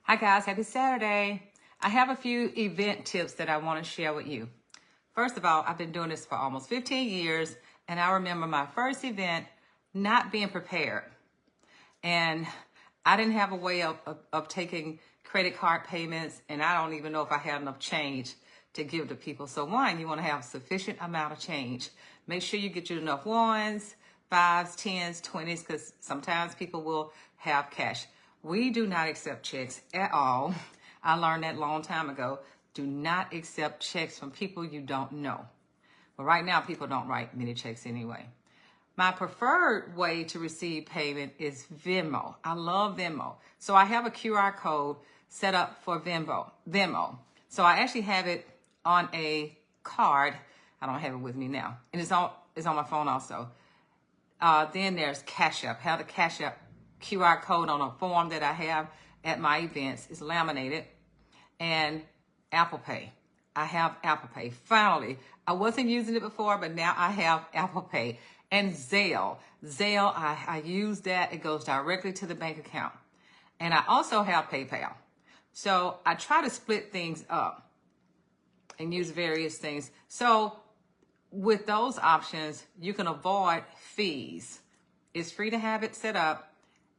Hi guys, happy Saturday. I have a few event tips that I want to share with you. First of all, I've been doing this for almost 15 years, and I remember my first event not being prepared. And I didn't have a way of taking credit card payments, and I don't even know if I had enough change to give to people. So one, you want to have sufficient amount of change. Make sure you get you enough ones, fives, tens, 20s, because sometimes people will have cash. We do not accept checks at all. I learned that a long time ago. Do not accept checks from people you don't know. But right now, people don't write many checks anyway. My preferred way to receive payment is Venmo. I love Venmo. So I have a QR code set up for Venmo. So I actually have it on a card. I don't have it with me now. And it's on my phone also. Then there's Cash App. Have the Cash App QR code on a form that I have at my events. It's laminated. And Apple Pay. I have Apple Pay. Finally, I wasn't using it before, but now I have Apple Pay. And Zelle. Zelle, I use that. It goes directly to the bank account. And I also have PayPal. So I try to split things up and use various things. So with those options, you can avoid fees. It's free to have it set up.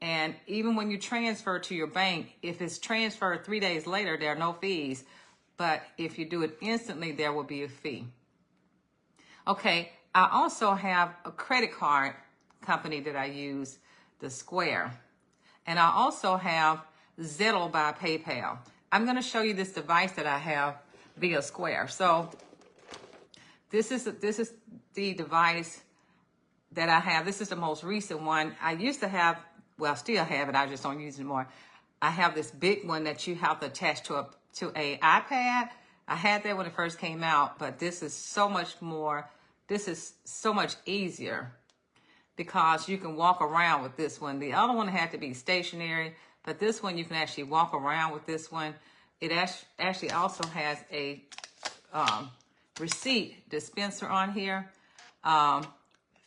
And even when you transfer to your bank, if it's transferred 3 days later, there are no fees. But if you do it instantly, there will be a fee. Okay, I also have a credit card company that I use, the Square. And I also have Zettle by PayPal. I'm going to show you this device that I have via Square. So this is the device that I have. This is the most recent one. I used to have, well, I still have it. I just don't use it anymore. I have this big one that you have to attach to a iPad. I had that when it first came out, but this is so much more. This is so much easier because you can walk around with this one. The other one had to be stationary, but this one you can actually walk around with this one. It actually also has a receipt dispenser on here.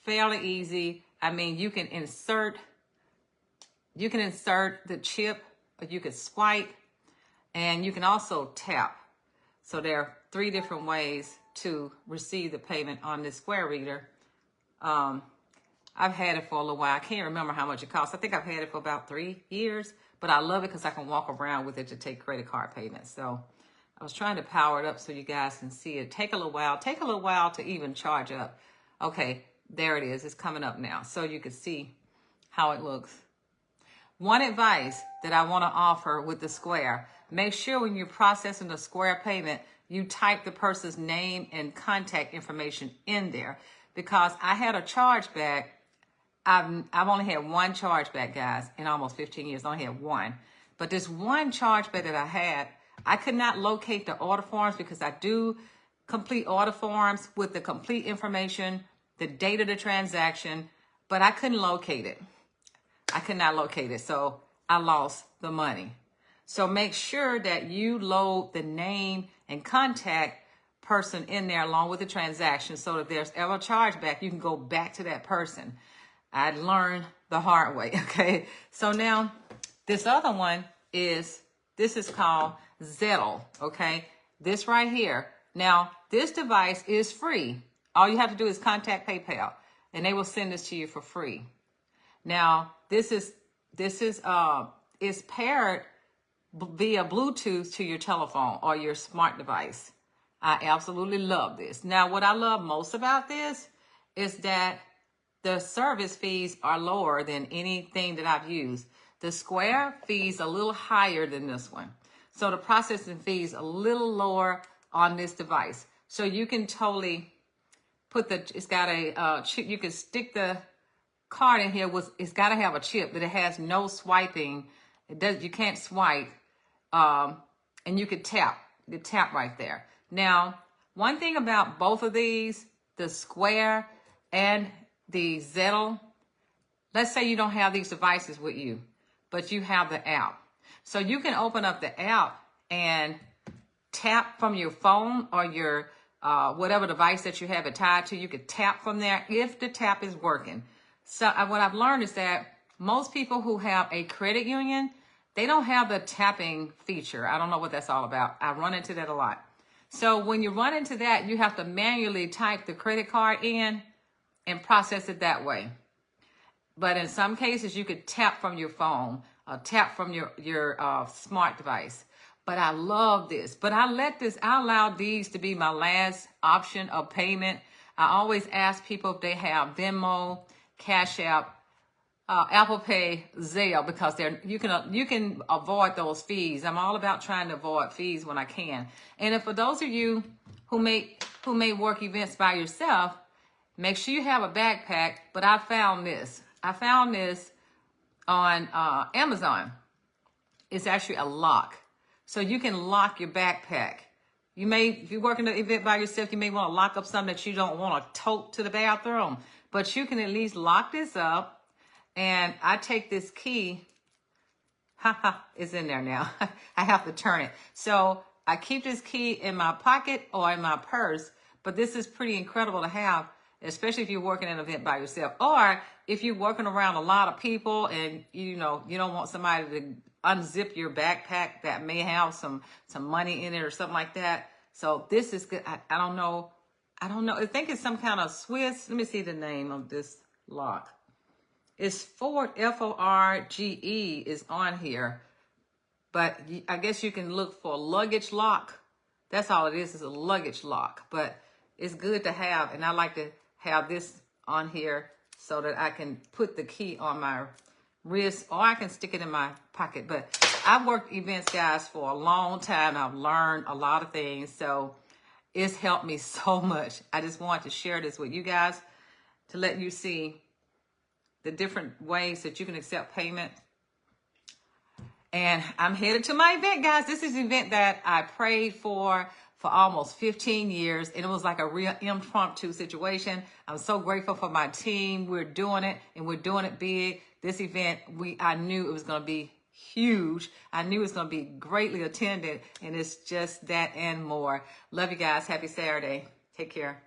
Fairly easy. I mean, you can insert the chip, or you can swipe, and you can also tap. So there are 3 different ways to receive the payment on this Square reader. I've had it for a little while. I can't remember how much it costs. I think I've had it for about 3 years, but I love it because I can walk around with it to take credit card payments. So I was trying to power it up so you guys can see it. Take a little while to even charge up. Okay, there it is. It's coming up now. So you can see how it looks. One advice that I want to offer with the Square, make sure when you're processing the Square payment, you type the person's name and contact information in there. Because I had a chargeback. I've only had one chargeback, guys, in almost 15 years. I only had one. But this one chargeback that I had, I could not locate the order forms because I do complete order forms with the complete information, the date of the transaction, but I couldn't locate it. I could not locate it, so I lost the money. So make sure that you load the name and contact person in there along with the transaction, so that if there's ever a chargeback, you can go back to that person. I learned the hard way, okay? So now this other one this is called Zettle, okay? This right here. Now, this device is free. All you have to do is contact PayPal, and they will send this to you for free. Now, this is paired via Bluetooth to your telephone or your smart device. I absolutely love this. Now, what I love most about this is that the service fees are lower than anything that I've used. The Square fees a little higher than this one. So the processing fees a little lower on this device. So you can totally put it's got a chip. You can stick the card in here it's got to have a chip, but it has no swiping. You can't swipe, and you could tap. You could tap right there. Now, one thing about both of these, the Square and the Zettle, let's say you don't have these devices with you, but you have the app. So you can open up the app and tap from your phone or your whatever device that you have it tied to. You could tap from there if the tap is working. So what I've learned is that most people who have a credit union, they don't have the tapping feature. I don't know what that's all about. I run into that a lot. So when you run into that, you have to manually type the credit card in and process it that way. But in some cases, you could tap from your phone or tap from your smart device. But I love this. But I allowed these to be my last option of payment. I always ask people if they have Venmo, Cash App, Apple Pay, Zelle, because you can avoid those fees. I'm all about trying to avoid fees when I can. And if for those of you who may work events by yourself, make sure you have a backpack. But I found this. I found this on Amazon. It's actually a lock, so you can lock your backpack. If you're working an event by yourself, you may want to lock up something that you don't want to tote to the bathroom, but you can at least lock this up. And I take this key, it's in there now. I have to turn it. So I keep this key in my pocket or in my purse, but this is pretty incredible to have, especially if you're working an event by yourself, or if you're working around a lot of people and you don't want somebody to unzip your backpack that may have some money in it or something like that. So this is good. I don't know. I think it's some kind of Swiss. Let me see the name of this lock. It's Forge, Forge is on here, but I guess you can look for luggage lock. That's all it is a luggage lock, but it's good to have. And I like to have this on here so that I can put the key on my wrist, or I can stick it in my pocket. But I've worked events, guys, for a long time. I've learned a lot of things, so it's helped me so much. I just wanted to share this with you guys to let you see the different ways that you can accept payment. And I'm headed to my event, guys. This is an event that I prayed for almost 15 years, and it was like a real impromptu situation. I'm so grateful for my team. We're doing it, and we're doing it big. This event, I knew it was going to be huge. I knew it was going to be greatly attended, and it's just that and more. Love you guys. Happy Saturday. Take care.